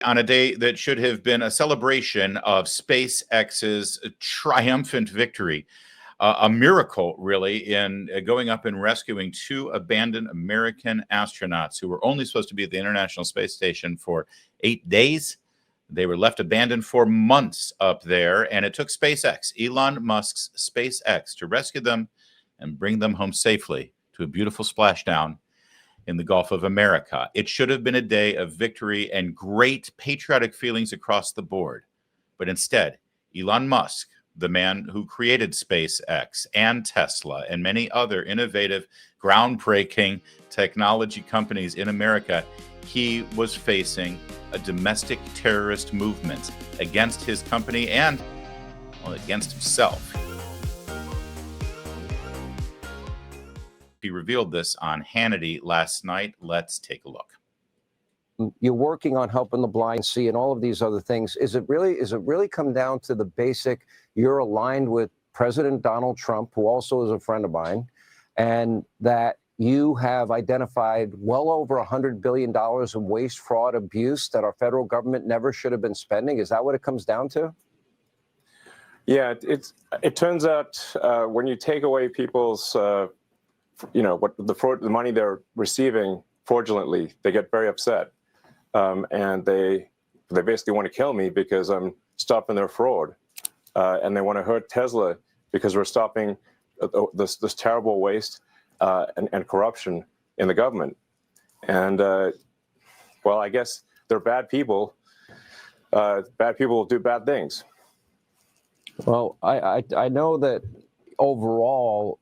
On a day that should have been a celebration of SpaceX's triumphant victory, a miracle, really, in going up and rescuing two abandoned American astronauts who were only supposed to be at the International Space Station for 8 days. They were left abandoned for months up there, and it took SpaceX, Elon Musk's SpaceX, to rescue them and bring them home safely to a beautiful splashdown in the Gulf of America. It should have been a day of victory and great patriotic feelings across the board. But instead, Elon Musk, the man who created SpaceX and Tesla and many other innovative, groundbreaking technology companies in America, he was facing a domestic terrorist movement against his company and, well, against himself. He revealed this on Hannity last night. Let's take a look. You're working on helping the blind see and all of these other things. Is it really come down to the basic, you're aligned with President Donald Trump, who also is a friend of mine, and that you have identified well over $100 billion in waste, fraud, abuse that our federal government never should have been spending? Is that what it comes down to? Yeah, it turns out when you take away people's what the money they're receiving fraudulently, they get very upset, and they basically want to kill me because I'm stopping their fraud, and they want to hurt Tesla because we're stopping this terrible waste and corruption in the government. And well, I guess they're bad people. Bad people will do bad things. Well, I know that overall,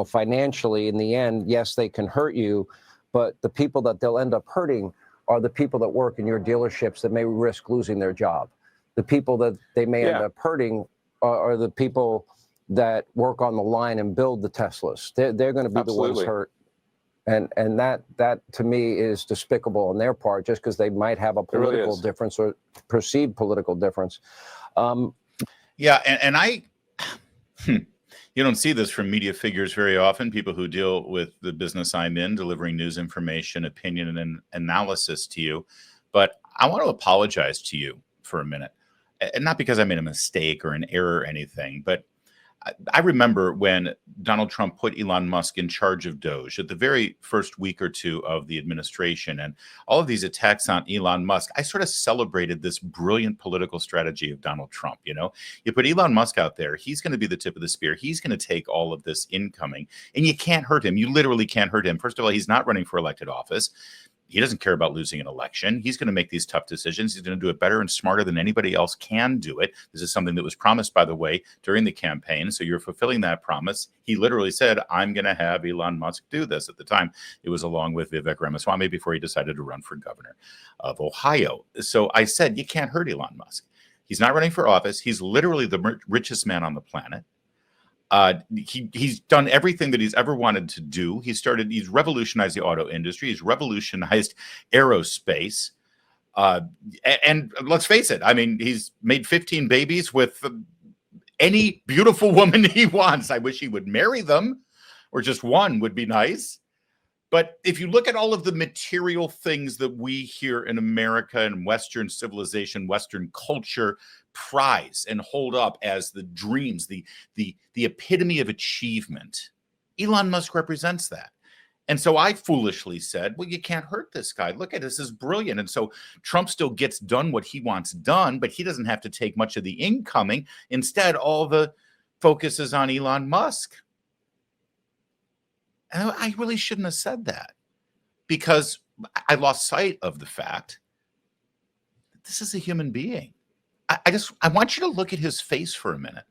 financially, in the end, yes, they can hurt you, but the people that they'll end up hurting are the people that work in your dealerships that may risk losing their job. The people that they may end up hurting are the people that work on the line and build the Teslas. They're going to be the ones hurt. And that to me is despicable on their part, just because they might have a political difference or perceived political difference. Yeah, and I... You don't see this from media figures very often, people who deal with the business I'm in, delivering news, information, opinion, and analysis to you. But I want to apologize to you for a minute. And not because I made a mistake or an error or anything, but I remember when Donald Trump put Elon Musk in charge of Doge at the very first week or two of the administration, and all of these attacks on Elon Musk. I sort of celebrated this brilliant political strategy of Donald Trump. You put Elon Musk out there, he's going to be the tip of the spear. He's going to take all of this incoming, and you can't hurt him. You literally can't hurt him. First of all, he's not running for elected office. He doesn't care about losing an election. He's going to make these tough decisions. He's going to do it better and smarter than anybody else can do it. This is something that was promised, by the way, during the campaign. So you're fulfilling that promise. He literally said, I'm going to have Elon Musk do this. At the time, it was along with Vivek Ramaswamy before he decided to run for governor of Ohio. So I said, you can't hurt Elon Musk. He's not running for office. He's literally the richest man on the planet. He's done everything that he's ever wanted to do. He's revolutionized the auto industry. He's revolutionized aerospace. And let's face it, I mean, he's made 15 babies with any beautiful woman he wants. I wish he would marry them, or just one would be nice. But if you look at all of the material things that we here in America and Western civilization, Western culture prize and hold up as the dreams, the epitome of achievement, Elon Musk represents that. And so I foolishly said, well, you can't hurt this guy. Look at this is brilliant. And so Trump still gets done what he wants done, but he doesn't have to take much of the incoming. Instead, all the focus is on Elon Musk. And I really shouldn't have said that, because I lost sight of the fact that this is a human being. I want you to look at his face for a minute.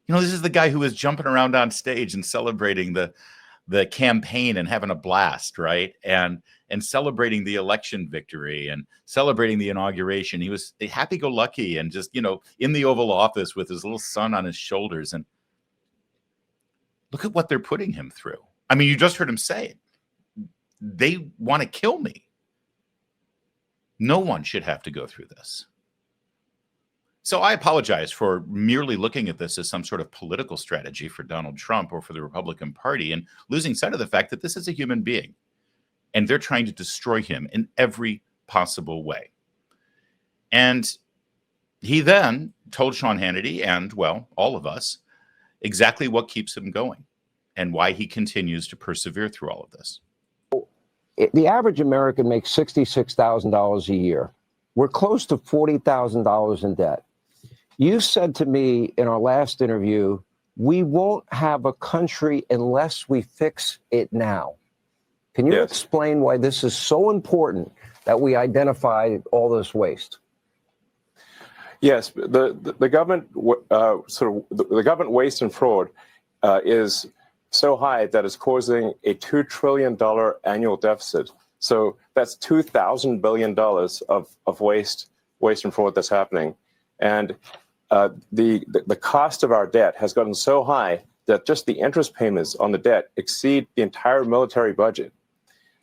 This is the guy who was jumping around on stage and celebrating the campaign and having a blast, right? And celebrating the election victory and celebrating the inauguration. He was happy-go-lucky and just, in the Oval Office with his little son on his shoulders. And look at what they're putting him through. I mean, you just heard him say it. They want to kill me. No one should have to go through this. So I apologize for merely looking at this as some sort of political strategy for Donald Trump or for the Republican Party and losing sight of the fact that this is a human being and they're trying to destroy him in every possible way. And he then told Sean Hannity and, well, all of us exactly what keeps him going and why he continues to persevere through all of this. The average American makes $66,000 a year. We're close to $40,000 in debt. You said to me in our last interview, we won't have a country unless we fix it now. Can you explain why this is so important that we identify all this waste? Yes, the government the government waste and fraud is so high that it's causing a $2 trillion annual deficit. So that's $2,000 billion of waste and fraud that's happening. And the cost of our debt has gotten so high that just the interest payments on the debt exceed the entire military budget.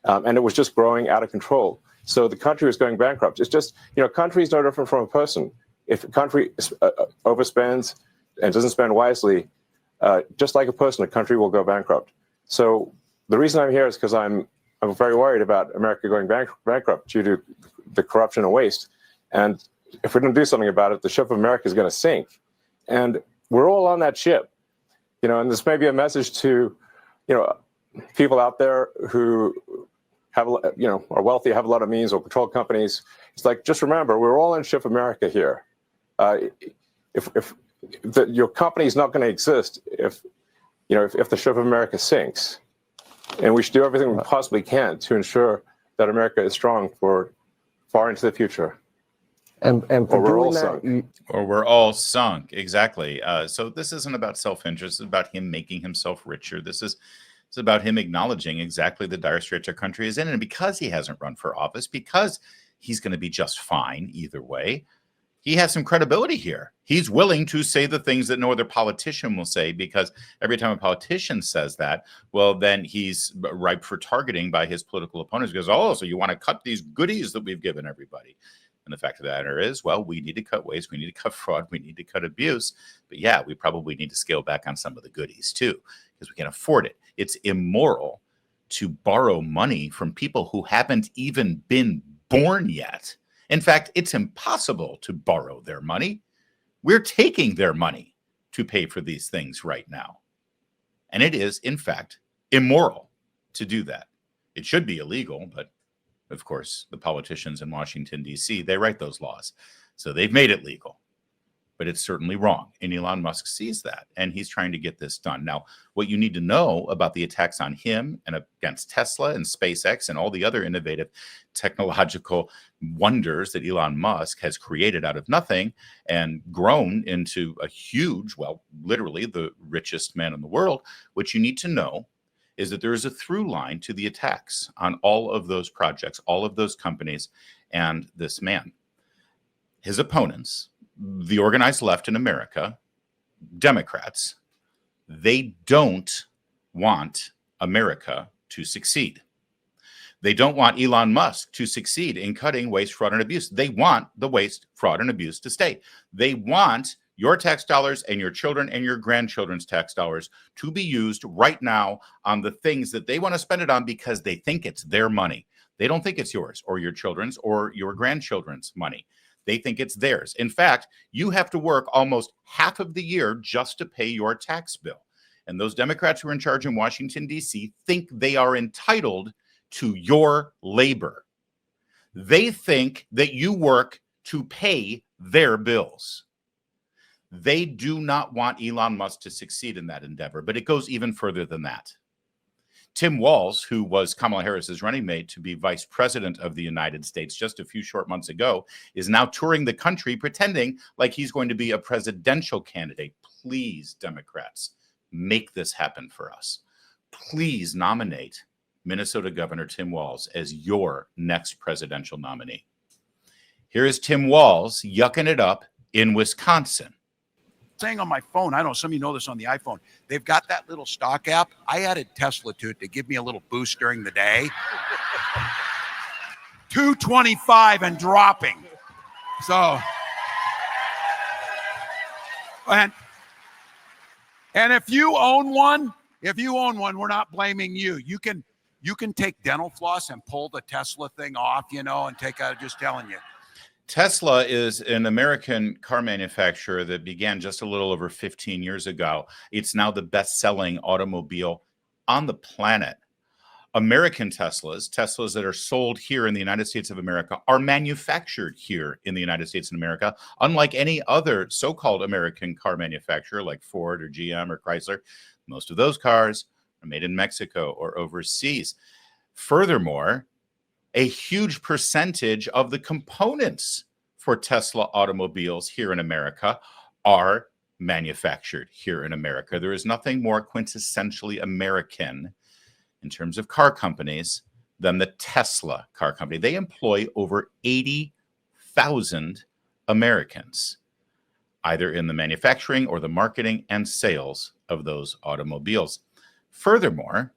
And it was just growing out of control. So the country was going bankrupt. It's just, a country is no different from a person. If a country overspends and doesn't spend wisely, just like a person, a country will go bankrupt. So the reason I'm here is because I'm very worried about America going bankrupt due to the corruption and waste. And if we don't do something about it, the ship of America is going to sink. And we're all on that ship. And this may be a message to, people out there who have, are wealthy, have a lot of means, or control companies. It's like, just remember, we're all in ship of America here. If your company is not going to exist if the ship of America sinks, and we should do everything we possibly can to ensure that America is strong for far into the future. And for doing that, or we're all sunk. Exactly. So this isn't about self-interest. It's about him making himself richer. It's about him acknowledging exactly the dire straits our country is in. And because he hasn't run for office, because he's going to be just fine either way, he has some credibility here. He's willing to say the things that no other politician will say, because every time a politician says that, well, then he's ripe for targeting by his political opponents. Because, oh, so you want to cut these goodies that we've given everybody. And the fact of the matter is, well, we need to cut waste, we need to cut fraud, we need to cut abuse. But yeah, we probably need to scale back on some of the goodies too, because we can afford it. It's immoral to borrow money from people who haven't even been born yet. In fact, it's impossible to borrow their money. We're taking their money to pay for these things right now. And it is, in fact, immoral to do that. It should be illegal, but of course, the politicians in Washington, D.C., they write those laws. So they've made it legal. But it's certainly wrong. And Elon Musk sees that, and he's trying to get this done. Now, what you need to know about the attacks on him and against Tesla and SpaceX and all the other innovative technological wonders that Elon Musk has created out of nothing and grown into a huge, well, literally the richest man in the world, what you need to know is that there is a through line to the attacks on all of those projects, all of those companies, and this man. His opponents, the organized left in America, Democrats, they don't want America to succeed. They don't want Elon Musk to succeed in cutting waste, fraud, and abuse. They want the waste, fraud, and abuse to stay. They want your tax dollars and your children and your grandchildren's tax dollars to be used right now on the things that they want to spend it on because they think it's their money. They don't think it's yours or your children's or your grandchildren's money. They think it's theirs. In fact, you have to work almost half of the year just to pay your tax bill. And those Democrats who are in charge in Washington, D.C., think they are entitled to your labor. They think that you work to pay their bills. They do not want Elon Musk to succeed in that endeavor, but it goes even further than that. Tim Walz, who was Kamala Harris's running mate to be vice president of the United States just a few short months ago, is now touring the country pretending like he's going to be a presidential candidate. Please, Democrats, make this happen for us. Please nominate Minnesota Governor Tim Walz as your next presidential nominee. Here is Tim Walz yucking it up in Wisconsin. Saying on my phone, I don't know, some of you know this on the iPhone, they've got that little stock app. I added Tesla to it to give me a little boost during the day. 225 and dropping. So, and if you own one, we're not blaming you. You can take dental floss and pull the Tesla thing off, and take out, just telling you. Tesla is an American car manufacturer that began just a little over 15 years ago. It's now the best-selling automobile on the planet. American Teslas that are sold here in the United States of America, are manufactured here in the United States of America, unlike any other so-called American car manufacturer like Ford or GM or Chrysler. Most of those cars are made in Mexico or overseas. Furthermore, a huge percentage of the components for Tesla automobiles here in America are manufactured here in America. There is nothing more quintessentially American in terms of car companies than the Tesla car company. They employ over 80,000 Americans, either in the manufacturing or the marketing and sales of those automobiles. Furthermore,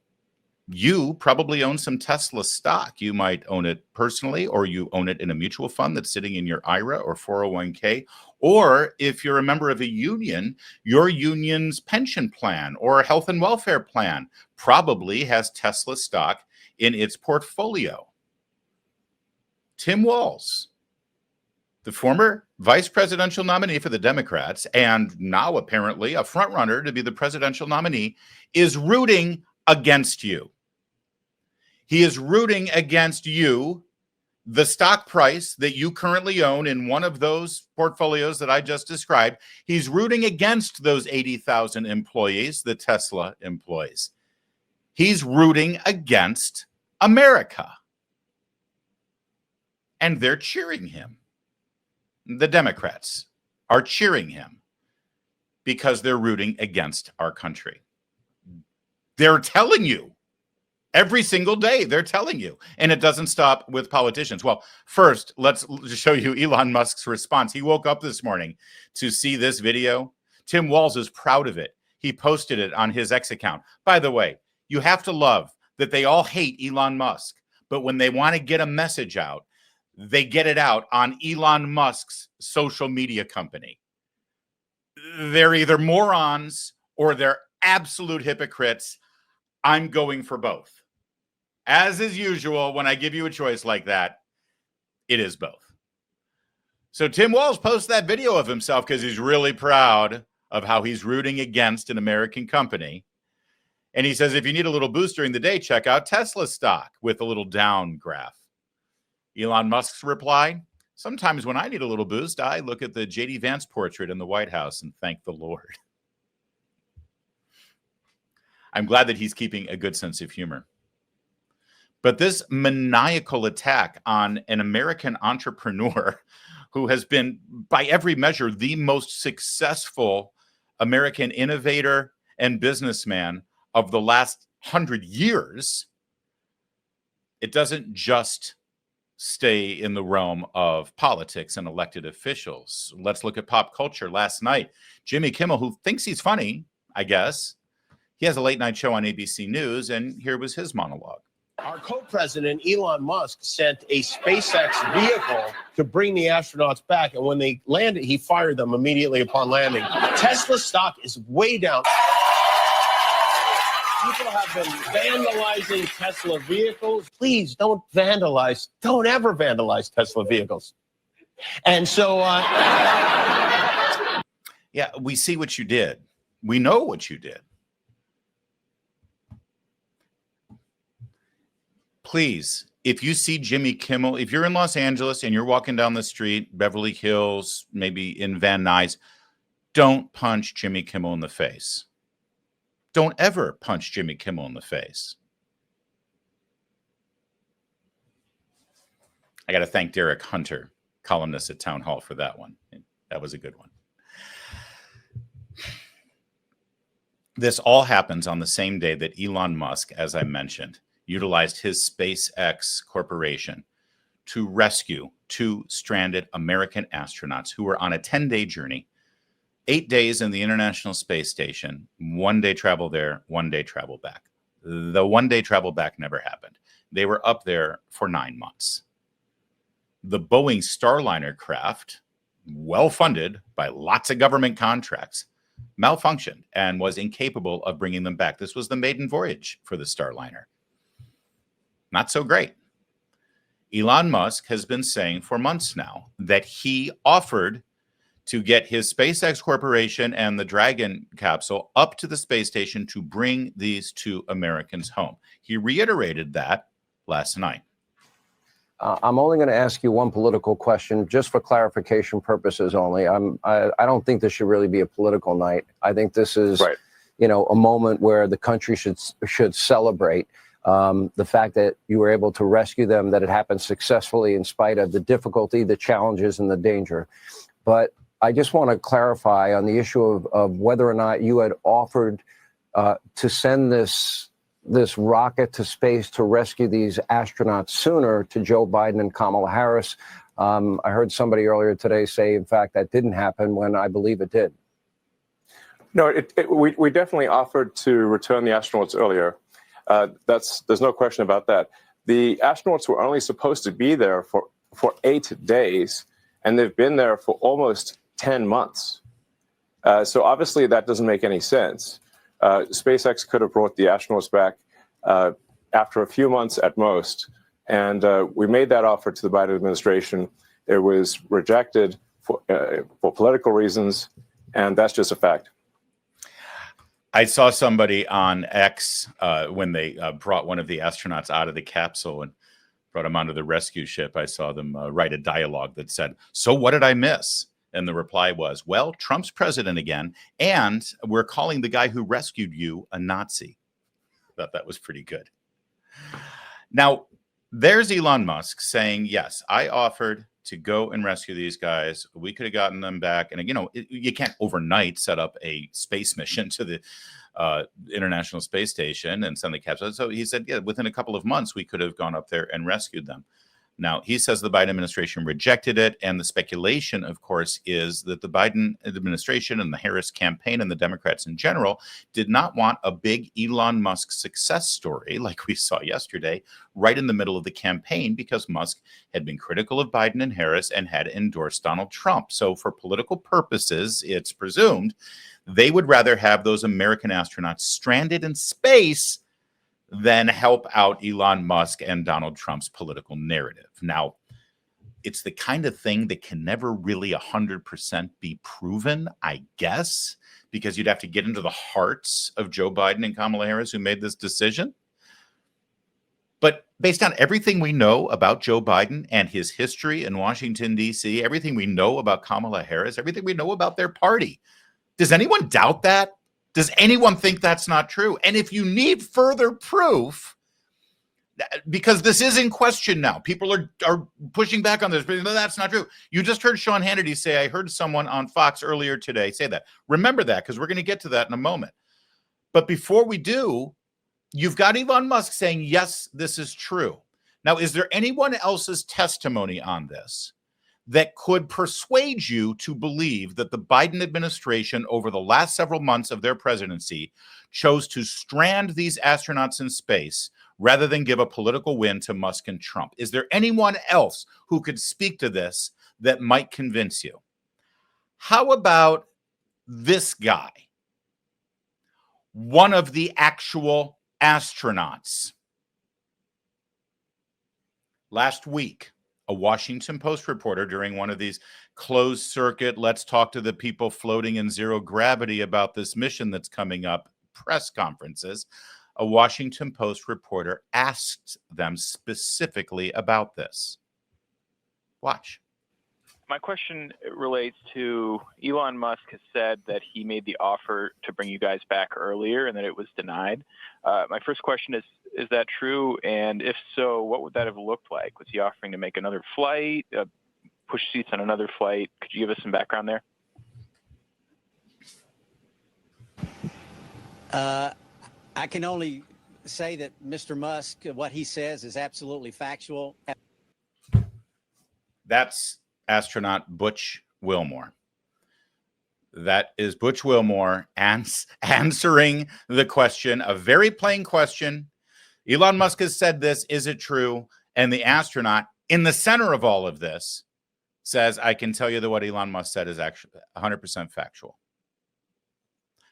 you probably own some Tesla stock. You might own it personally, or you own it in a mutual fund that's sitting in your IRA or 401k. Or if you're a member of a union, your union's pension plan or health and welfare plan probably has Tesla stock in its portfolio. Tim Walz, the former vice presidential nominee for the Democrats, and now apparently a frontrunner to be the presidential nominee, is rooting against you. He is rooting against you, the stock price that you currently own in one of those portfolios that I just described. He's rooting against those 80,000 employees that Tesla employs. He's rooting against America. And they're cheering him. The Democrats are cheering him because they're rooting against our country. They're telling you every single day, they're telling you, and it doesn't stop with politicians. Well, first, let's show you Elon Musk's response. He woke up this morning to see this video. Tim Walz is proud of it. He posted it on his X account. By the way, you have to love that they all hate Elon Musk, but when they want to get a message out, they get it out on Elon Musk's social media company. They're either morons or they're absolute hypocrites. I'm going for both. As is usual, when I give you a choice like that, it is both. So Tim Walz posts that video of himself because he's really proud of how he's rooting against an American company. And he says, if you need a little boost during the day, check out Tesla stock with a little down graph. Elon Musk's reply, sometimes when I need a little boost, I look at the J.D. Vance portrait in the White House and thank the Lord. I'm glad that he's keeping a good sense of humor. But this maniacal attack on an American entrepreneur who has been, by every measure, the most successful American innovator and businessman of the last 100 years, it doesn't just stay in the realm of politics and elected officials. Let's look at pop culture. Last night, Jimmy Kimmel, who thinks he's funny, I guess, he has a late night show on ABC News, and here was his monologue. Our co-president, Elon Musk, sent a SpaceX vehicle to bring the astronauts back. And when they landed, he fired them immediately upon landing. Tesla stock is way down. People have been vandalizing Tesla vehicles. Please don't vandalize. Don't ever vandalize Tesla vehicles. And so... yeah, we see what you did. We know what you did. Please, if you see Jimmy Kimmel, if you're in Los Angeles and you're walking down the street, Beverly Hills, maybe in Van Nuys, don't punch Jimmy Kimmel in the face. Don't ever punch Jimmy Kimmel in the face. I got to thank Derek Hunter, columnist at Town Hall, for that one. That was a good one. This all happens on the same day that Elon Musk, as I mentioned, utilized his SpaceX corporation to rescue 2 stranded American astronauts who were on a 10-day journey, 8 days in the International Space Station, 1 day travel there, 1 day travel back. The 1 day travel back never happened. They were up there for 9 months. The Boeing Starliner craft, well funded by lots of government contracts, malfunctioned and was incapable of bringing them back. This was the maiden voyage for the Starliner. Not so great. Elon Musk has been saying for months now that he offered to get his SpaceX corporation and the Dragon capsule up to the space station to bring these two Americans home. He reiterated that last night. I'm only going to ask you one political question, just for clarification purposes only. I don't think this should really be a political night. I think this is, Right. a moment where the country should celebrate the fact that you were able to rescue them, that it happened successfully in spite of the difficulty, the challenges, and the danger. But I just want to clarify on the issue of whether or not you had offered to send this rocket to space to rescue these astronauts sooner to Joe Biden and Kamala Harris. I heard somebody earlier today say, in fact, that didn't happen when I believe it did. No, we definitely offered to return the astronauts earlier. There's no question about that. The astronauts were only supposed to be there for 8 days, and they've been there for almost 10 months. So obviously that doesn't make any sense. SpaceX could have brought the astronauts back after a few months at most. And we made that offer to the Biden administration. It was rejected for political reasons, and that's just a fact. I saw somebody on X when they brought one of the astronauts out of the capsule and brought him onto the rescue ship. I saw them write a dialogue that said, "So what did I miss?" And the reply was, "Well, Trump's president again, and we're calling the guy who rescued you a Nazi." I thought that was pretty good. Now, there's Elon Musk saying, yes, I offered to go and rescue these guys. We could have gotten them back. And, you can't overnight set up a space mission to the International Space Station and send the capsule. So he said, yeah, within a couple of months, we could have gone up there and rescued them. Now, he says the Biden administration rejected it. And the speculation, of course, is that the Biden administration and the Harris campaign and the Democrats in general did not want a big Elon Musk success story like we saw yesterday right in the middle of the campaign, because Musk had been critical of Biden and Harris and had endorsed Donald Trump. So for political purposes, it's presumed they would rather have those American astronauts stranded in space than help out Elon Musk and Donald Trump's political narrative. Now, it's the kind of thing that can never really 100% be proven, I guess, because you'd have to get into the hearts of Joe Biden and Kamala Harris who made this decision. But based on everything we know about Joe Biden and his history in Washington, D.C., everything we know about Kamala Harris, everything we know about their party, does anyone doubt that? Does anyone think that's not true? And if you need further proof, because this is in question now, people are pushing back on this, but no, that's not true. You just heard Sean Hannity say, I heard someone on Fox earlier today say that. Remember that, because we're going to get to that in a moment. But before we do, you've got Elon Musk saying, yes, this is true. Now, is there anyone else's testimony on this that could persuade you to believe that the Biden administration over the last several months of their presidency chose to strand these astronauts in space rather than give a political win to Musk and Trump? Is there anyone else who could speak to this that might convince you? How about this guy, one of the actual astronauts? Last week, a Washington Post reporter, during one of these closed circuit, let's talk to the people floating in zero gravity about this mission that's coming up press conferences, a Washington Post reporter asked them specifically about this. Watch. My question relates to Elon Musk has said that he made the offer to bring you guys back earlier and that it was denied. My first question is that true? And if so, what would that have looked like? Was he offering to make another flight, push seats on another flight? Could you give us some background there? I can only say that Mr. Musk, what he says is absolutely factual. That's astronaut Butch Wilmore. That is Butch Wilmore answering the question, a very plain question. Elon Musk has said this, is it true? And the astronaut in the center of all of this says, I can tell you that what Elon Musk said is actually 100% factual.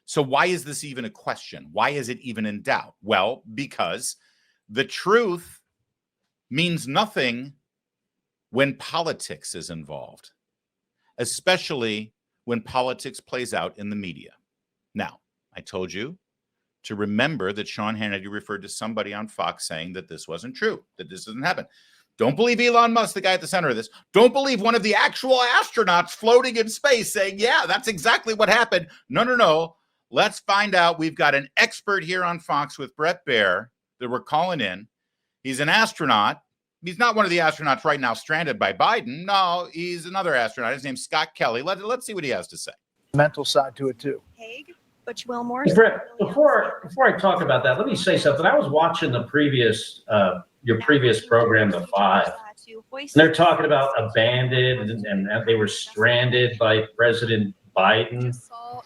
So why is this even a question? Why is it even in doubt? Well, because the truth means nothing when politics is involved, especially when politics plays out in the media. Now, I told you to remember that Sean Hannity referred to somebody on Fox saying that this wasn't true, that this doesn't happen. Don't believe Elon Musk, the guy at the center of this. Don't believe one of the actual astronauts floating in space saying, yeah, that's exactly what happened. No, no, no. Let's find out. We've got an expert here on Fox with Brett Baer that we're calling in. He's an astronaut. He's not one of the astronauts right now stranded by Biden. No, he's another astronaut. His name's Scott Kelly. Let's see what he has to say. Mental side to it too. Hague, Butch Wilmore. Hey, Brett, before I talk about that, let me say something. I was watching the previous your previous program, The Five, and they're talking about abandoned and they were stranded by President Biden.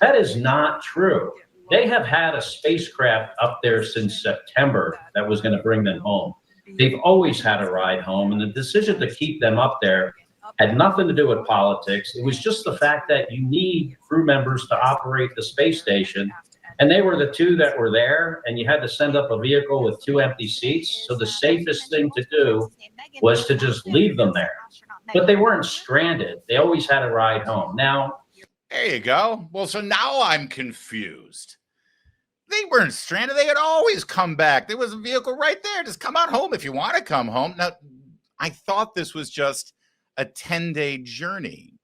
That is not true. They have had a spacecraft up there since September that was going to bring them home. They've always had a ride home, and the decision to keep them up there had nothing to do with politics. It was just the fact that you need crew members to operate the space station, and they were the two that were there, and you had to send up a vehicle with 2 empty seats. So the safest thing to do was to just leave them there. But they weren't stranded. They always had a ride home. Now, there you go. Well, so now I'm confused. They weren't stranded. They had always come back. There was a vehicle right there. Just come on home if you want to come home. Now, I thought this was just a 10-day journey,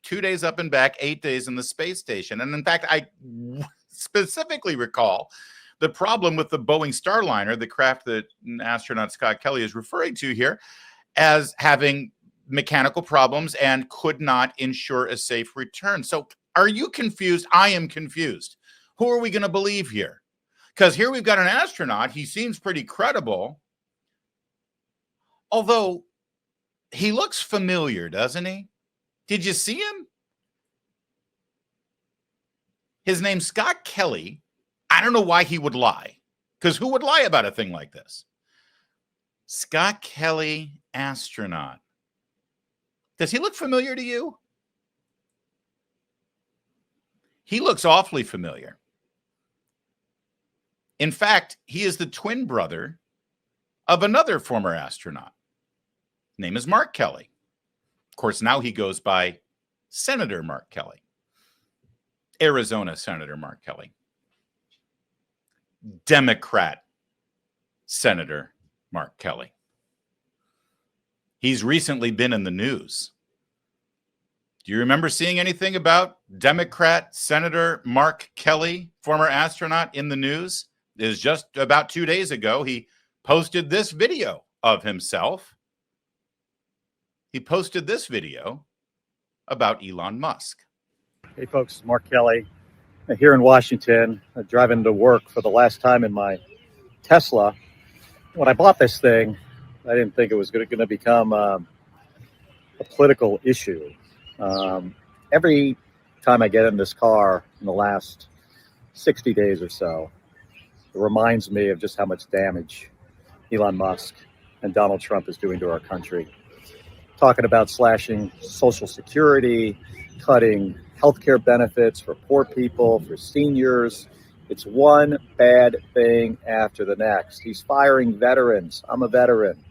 2 days up and back, 8 days in the space station. And in fact, I specifically recall the problem with the Boeing Starliner, the craft that astronaut Scott Kelly is referring to here, as having mechanical problems and could not ensure a safe return. So are you confused? I am confused. Who are we going to believe here? Because here we've got an astronaut. He seems pretty credible. Although he looks familiar, doesn't he? Did you see him? His name's Scott Kelly. I don't know why he would lie. Because who would lie about a thing like this? Scott Kelly, astronaut. Does he look familiar to you? He looks awfully familiar. In fact, he is the twin brother of another former astronaut. His name is Mark Kelly. Of course, now he goes by Senator Mark Kelly. Arizona Senator Mark Kelly. Democrat Senator Mark Kelly. He's recently been in the news. Do you remember seeing anything about Democrat Senator Mark Kelly, former astronaut, in the news? It was just about 2 days ago. He posted this video of himself. He posted this video about Elon Musk. Hey folks, it's Mark Kelly here in Washington, driving to work for the last time in my Tesla. When I bought this thing, I didn't think it was going to become a political issue. Every time I get in this car in the last 60 days or so, it reminds me of just how much damage Elon Musk and Donald Trump is doing to our country. Talking about slashing Social Security, cutting healthcare benefits for poor people, for seniors. It's one bad thing after the next. He's firing veterans. I'm a veteran,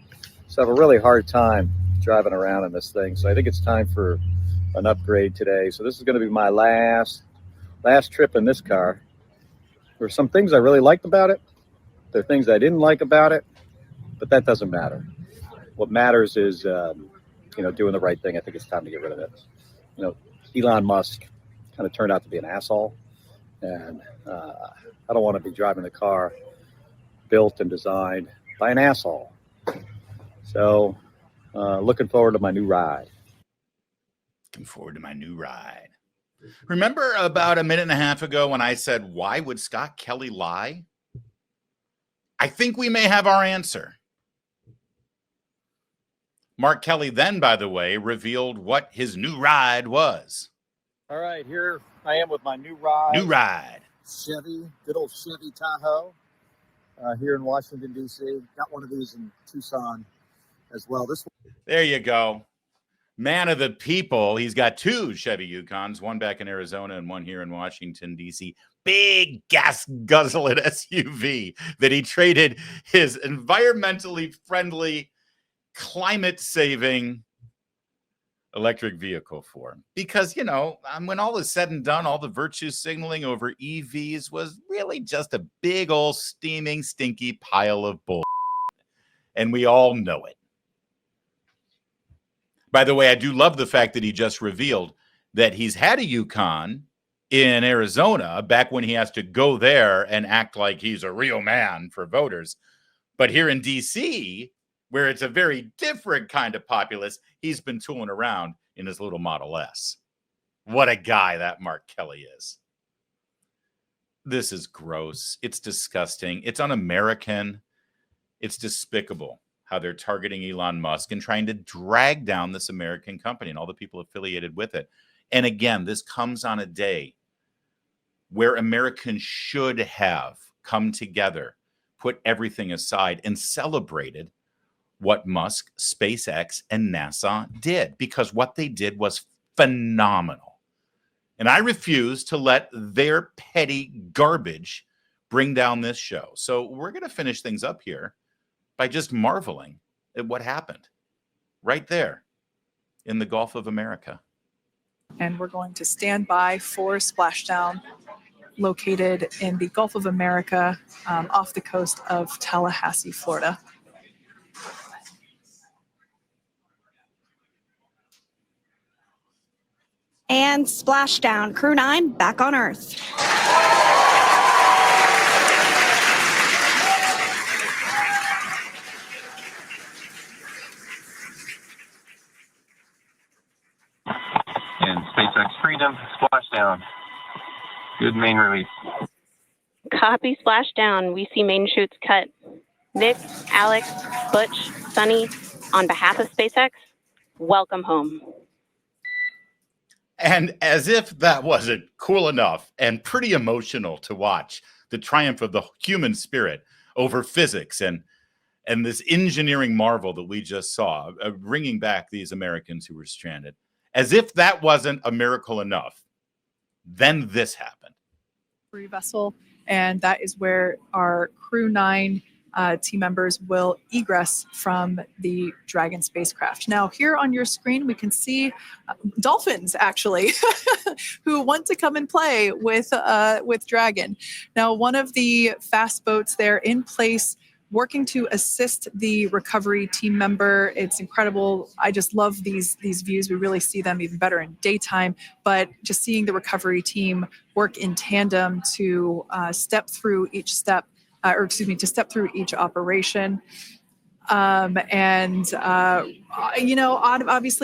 so I have a really hard time driving around in this thing. So I think it's time for an upgrade today. So this is going to be my last trip in this car. There were some things I really liked about it. There are things I didn't like about it, but that doesn't matter. What matters is, doing the right thing. I think it's time to get rid of it. Elon Musk kind of turned out to be an asshole, and I don't want to be driving a car built and designed by an asshole. So, looking forward to my new ride. Looking forward to my new ride. Remember about a minute and a half ago when I said, why would Scott Kelly lie? I think we may have our answer. Mark Kelly then, by the way, revealed what his new ride was. All right, here I am with my new ride. New ride. Chevy, good old Chevy Tahoe, here in Washington, D.C. Got one of these in Tucson as well. There you go. Man of the people. He's got 2 Chevy Yukons, one back in Arizona and one here in Washington, D.C. Big gas guzzling SUV that he traded his environmentally friendly, climate-saving electric vehicle for? Because, when all is said and done, all the virtue signaling over EVs was really just a big old steaming, stinky pile of bull. And we all know it. By the way, I do love the fact that he just revealed that he's had a Yukon in Arizona back when he has to go there and act like he's a real man for voters. But here in D.C., where it's a very different kind of populace, he's been tooling around in his little Model S. What a guy that Mark Kelly is. This is gross. It's disgusting. It's un-American. It's despicable how they're targeting Elon Musk and trying to drag down this American company and all the people affiliated with it. And again, this comes on a day where Americans should have come together, put everything aside, and celebrated what Musk, SpaceX, and NASA did, because what they did was phenomenal. And I refuse to let their petty garbage bring down this show. So we're going to finish things up here by just marveling at what happened right there in the Gulf of America. And we're going to stand by for splashdown located in the Gulf of America off the coast of Tallahassee, Florida. And splashdown. Crew 9 back on Earth. And SpaceX Freedom, splashdown. Good main release. Copy splashdown. We see main chutes cut. Nick, Alex, Butch, Sunny, on behalf of SpaceX, welcome home. And as if that wasn't cool enough and pretty emotional to watch, the triumph of the human spirit over physics and this engineering marvel that we just saw, bringing back these Americans who were stranded. As if that wasn't a miracle enough, then this happened. Free vessel, and that is where our Crew 9 team members will egress from the Dragon spacecraft. Now, here on your screen, we can see dolphins, actually, who want to come and play with Dragon. Now, one of the fast boats there in place, working to assist the recovery team member. It's incredible. I just love these views. We really see them even better in daytime, but just seeing the recovery team work in tandem to step through each step, to step through each operation. Obviously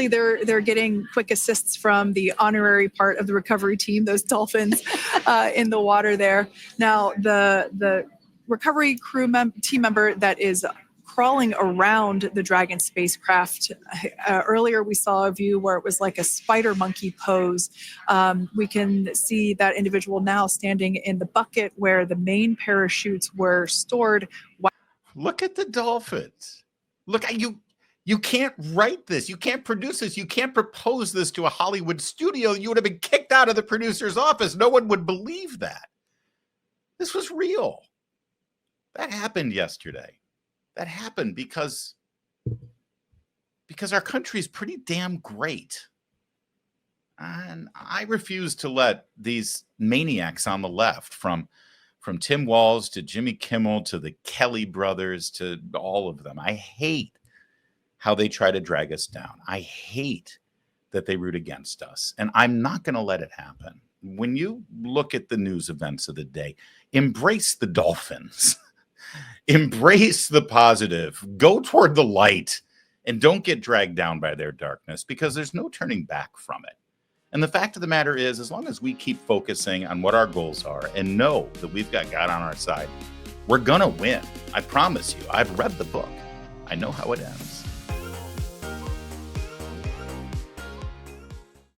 they're getting quick assists from the honorary part of the recovery team, those dolphins in the water there. Now, the recovery team member that is crawling around the Dragon spacecraft. Earlier, we saw a view where it was like a spider monkey pose. We can see that individual now standing in the bucket where the main parachutes were stored. Look at the dolphins. Look, you can't write this. You can't produce this. You can't propose this to a Hollywood studio. You would have been kicked out of the producer's office. No one would believe that. This was real. That happened yesterday. That happened because our country is pretty damn great. And I refuse to let these maniacs on the left, from Tim Walz to Jimmy Kimmel to the Kelly brothers to all of them, I hate how they try to drag us down. I hate that they root against us. And I'm not going to let it happen. When you look at the news events of the day, embrace the dolphins. Embrace the positive, go toward the light, and don't get dragged down by their darkness, because there's no turning back from it. And the fact of the matter is, as long as we keep focusing on what our goals are and know that we've got God on our side, we're going to win. I promise you. I've read the book. I know how it ends.